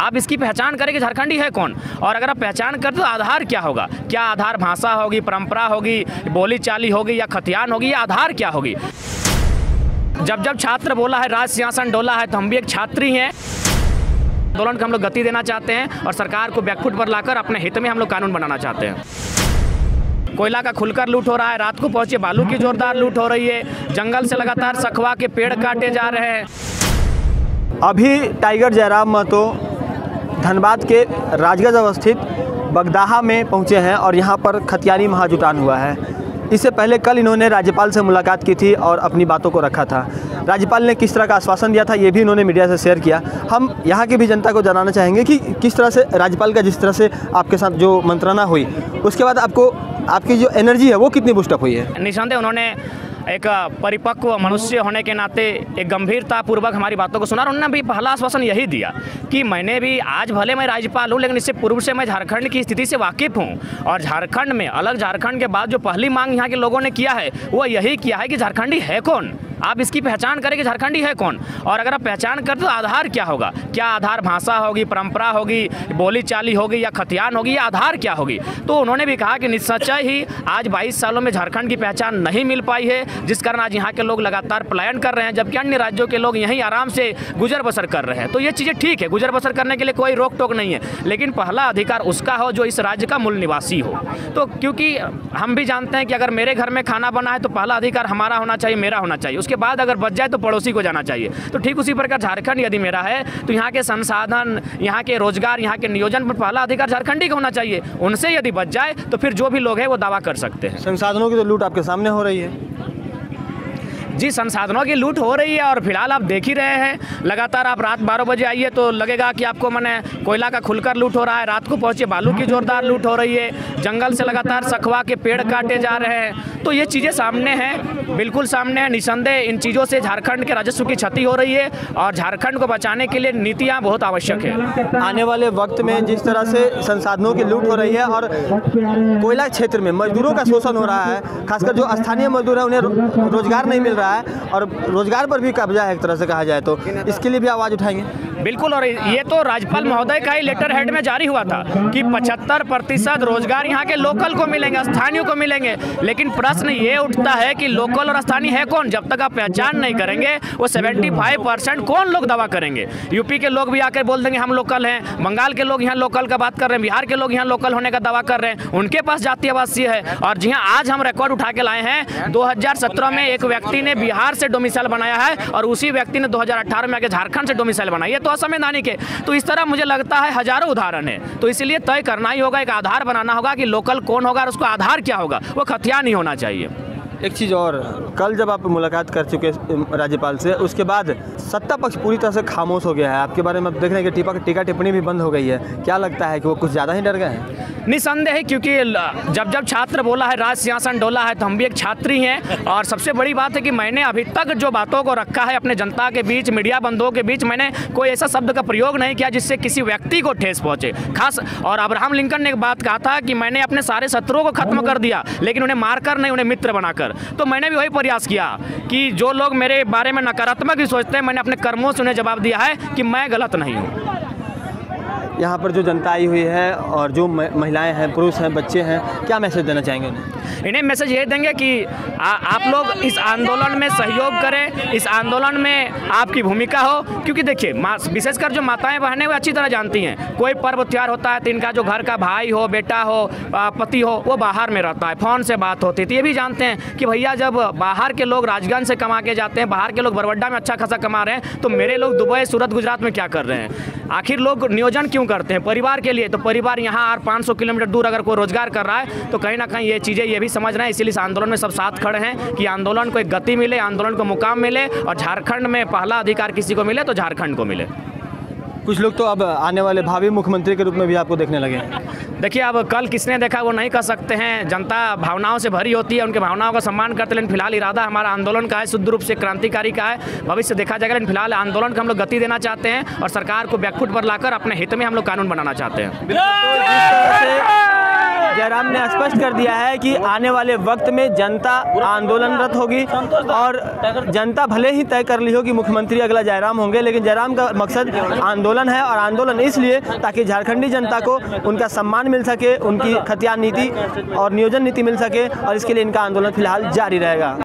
आप इसकी पहचान करें कि झारखंडी है कौन। और अगर आप पहचान करते तो आधार क्या होगा, क्या आधार भाषा होगी, परंपरा होगी, बोली चाली होगी या खतियान होगी, या आधार क्या होगी। जब जब छात्र बोला है राज सिंहासन डोला है, तो हम भी एक छात्री हैं। आंदोलन को हम लोग गति देना चाहते हैं और सरकार को बैकफुट पर लाकर अपने हित में हम लोग कानून बनाना चाहते हैं। कोयला का खुलकर लूट हो रहा है, रात को पहुंचे बालू की जोरदार लूट हो रही है, जंगल से लगातार सखवा के पेड़ काटे जा रहे हैं। अभी टाइगर जयराम महतो धनबाद के राजगंज अवस्थित बगदाहा में पहुंचे हैं और यहां पर खतियानी महाजुटान हुआ है। इससे पहले कल इन्होंने राज्यपाल से मुलाकात की थी और अपनी बातों को रखा था। राज्यपाल ने किस तरह का आश्वासन दिया था ये भी इन्होंने मीडिया से शेयर किया। हम यहाँ की भी जनता को जानना चाहेंगे कि किस तरह से राज्यपाल का जिस तरह से आपके साथ जो मंत्रणा हुई उसके बाद आपको आपकी जो एनर्जी है वो कितनी बूस्टअप हुई है। निसंदेह उन्होंने एक परिपक्व मनुष्य होने के नाते एक गंभीरता पूर्वक हमारी बातों को सुना और उन्होंने भी पहला आश्वासन यही दिया कि मैंने भी आज भले मैं राज्यपाल हूँ लेकिन इससे पूर्व से मैं झारखंड की स्थिति से वाकिफ़ हूँ और झारखंड में अलग झारखंड के बाद जो पहली मांग यहाँ के लोगों ने किया है वो यही किया है कि झारखंडी है कौन, आप इसकी पहचान करें कि झारखंडी है कौन। और अगर आप पहचान करते तो आधार क्या होगा, क्या आधार भाषा होगी, परंपरा होगी, बोली चाली होगी या खतियान होगी, या आधार क्या होगी। तो उन्होंने भी कहा कि निश्चय ही आज 22 सालों में झारखंड की पहचान नहीं मिल पाई है, जिस कारण आज यहाँ के लोग लगातार पलायन कर रहे हैं जबकि अन्य राज्यों के लोग यहीं आराम से गुजर बसर कर रहे हैं। तो ये चीज़ें ठीक है, गुजर बसर करने के लिए कोई रोक टोक नहीं है, लेकिन पहला अधिकार उसका हो जो इस राज्य का मूल निवासी हो। तो क्योंकि हम भी जानते हैं कि अगर मेरे घर में खाना बना है तो पहला अधिकार हमारा होना चाहिए, मेरा होना चाहिए, उसके बाद अगर बच जाए तो पड़ोसी को जाना चाहिए। तो ठीक उसी प्रकार झारखंड यदि मेरा है तो यहाँ के संसाधन, यहाँ के रोजगार, यहाँ के नियोजन पर पहला अधिकार झारखंडी का होना चाहिए। उनसे यदि बच जाए तो फिर जो भी लोग हैं वो दावा कर सकते हैं। संसाधनों की तो लूट आपके सामने हो रही है। जी, संसाधनों की लूट हो रही है और फिलहाल आप देख ही रहे हैं। लगातार आप रात 12 बजे आइए तो लगेगा कि आपको मैंने कोयला का खुलकर लूट हो रहा है, रात को पहुंचे बालू की जोरदार लूट हो रही है, जंगल से लगातार सखवा के पेड़ काटे जा रहे हैं। तो ये चीज़ें सामने हैं, बिल्कुल सामने है। निसंदेह इन चीज़ों से झारखंड के राजस्व की क्षति हो रही है और झारखंड को बचाने के लिए नीतियाँ बहुत आवश्यक है। आने वाले वक्त में जिस तरह से संसाधनों की लूट हो रही है और कोयला क्षेत्र में मजदूरों का शोषण हो रहा है, खासकर जो स्थानीय मजदूर है उन्हें रोजगार नहीं मिल रहा है और रोजगार पर भी कब्जा है एक तरह से कहा जाए, तो इसके लिए भी आवाज़ उठाएंगे। बिल्कुल, और ये तो राज्यपाल महोदय का ही लेटर हेड में जारी हुआ था कि 75% रोजगार यहाँ के लोकल को मिलेंगे, स्थानीय को मिलेंगे। लेकिन प्रश्न ये उठता है कि लोकल और स्थानीय है कौन। जब तक आप पहचान नहीं करेंगे वो 75% कौन लोग दावा करेंगे। यूपी के लोग भी आकर बोल देंगे हम लोकल हैं, बंगाल के लोग यहाँ लोकल का बात कर रहे हैं, बिहार के लोग यहाँ लोकल होने का दावा कर रहे हैं, उनके पास जातीय आवासीय है। और जी हाँ, आज हम रिकॉर्ड उठा के लाए हैं, 2017 में एक व्यक्ति ने बिहार से डोमिसाइल बनाया है और उसी व्यक्ति ने 2018 में आके झारखंड से डोमिसाइल बनाई है। तो असंवैधानिक है। तो इस तरह मुझे लगता है हजारों उदाहरण है। तो इसलिए तय करना ही होगा, एक आधार बनाना होगा कि लोकल कौन होगा और उसको आधार क्या होगा, वो खतियान नहीं होना चाहिए। एक चीज़ और, कल जब आप मुलाकात कर चुके राज्यपाल से उसके बाद सत्ता पक्ष पूरी तरह से खामोश हो गया है। आपके बारे में देख रहे हैं कि टीका टिप्पणी भी बंद हो गई है। क्या लगता है कि वो कुछ ज़्यादा ही डर गए हैं? निसंदेह है, क्योंकि जब जब छात्र बोला है राज सिंहासन डोला है, तो हम भी एक छात्री हैं। और सबसे बड़ी बात है कि मैंने अभी तक जो बातों को रखा है अपने जनता के बीच, मीडिया बंधुओं के बीच, मैंने कोई ऐसा शब्द का प्रयोग नहीं किया जिससे किसी व्यक्ति को ठेस पहुंचे। खास और अब्राहम लिंकन ने एक बात कहा था कि मैंने अपने सारे शत्रुओं को खत्म कर दिया, लेकिन उन्हें मारकर नहीं, उन्हें मित्र बनाकर। तो मैंने भी वही प्रयास किया कि जो लोग मेरे बारे में नकारात्मक भी सोचते हैं, मैंने अपने कर्मों से उन्हें जवाब दिया है कि मैं गलत नहीं हूँ। यहाँ पर जो जनता आई हुई है और जो महिलाएं हैं, पुरुष हैं, बच्चे हैं, क्या मैसेज देना चाहेंगे उन्हें? इन्हें मैसेज ये देंगे कि आप लोग इस आंदोलन में सहयोग करें, इस आंदोलन में आपकी भूमिका हो। क्योंकि देखिए, विशेषकर जो माताएं बहनें वो अच्छी तरह जानती हैं, कोई पर्व त्योहार होता है तो इनका जो घर का भाई हो, बेटा हो, पति हो, वो बाहर में रहता है, फ़ोन से बात होती है। तो ये भी जानते हैं कि भैया जब बाहर के लोग राजगंज से कमा के जाते हैं, बाहर के लोग बरवड्डा में अच्छा खासा कमा रहे हैं, तो मेरे लोग दुबई, सूरत, गुजरात में क्या कर रहे हैं। आखिर लोग नियोजन क्यों करते हैं? परिवार के लिए। तो परिवार यहाँ 500 किलोमीटर दूर अगर कोई रोजगार कर रहा है तो कहीं ना कहीं ये चीज़ें ये भी समझ रहे हैं। इसीलिए इस आंदोलन में सब साथ खड़े हैं कि आंदोलन को एक गति मिले, आंदोलन को मुकाम मिले और झारखंड में पहला अधिकार किसी को मिले तो झारखंड को मिले। कुछ लोग तो अब आने वाले भावी मुख्यमंत्री के रूप में भी आपको देखने लगे हैं। देखिए, अब कल किसने देखा वो नहीं कह सकते हैं। जनता भावनाओं से भरी होती है, उनके भावनाओं का सम्मान करते हैं। लेकिन फिलहाल इरादा हमारा आंदोलन का है, शुद्ध रूप से क्रांतिकारी का है। भविष्य देखा जाएगा, लेकिन फिलहाल आंदोलन को हम लोग गति देना चाहते हैं और सरकार को बैकफुट पर लाकर अपने हित में हम लोग कानून बनाना चाहते हैं। जयराम ने स्पष्ट कर दिया है कि आने वाले वक्त में जनता आंदोलनरत होगी और जनता भले ही तय कर ली हो कि मुख्यमंत्री अगला जयराम होंगे, लेकिन जयराम का मकसद आंदोलन है और आंदोलन इसलिए ताकि झारखंडी जनता को उनका सम्मान मिल सके, उनकी खतियान नीति और नियोजन नीति मिल सके और इसके लिए इनका आंदोलन फिलहाल जारी रहेगा।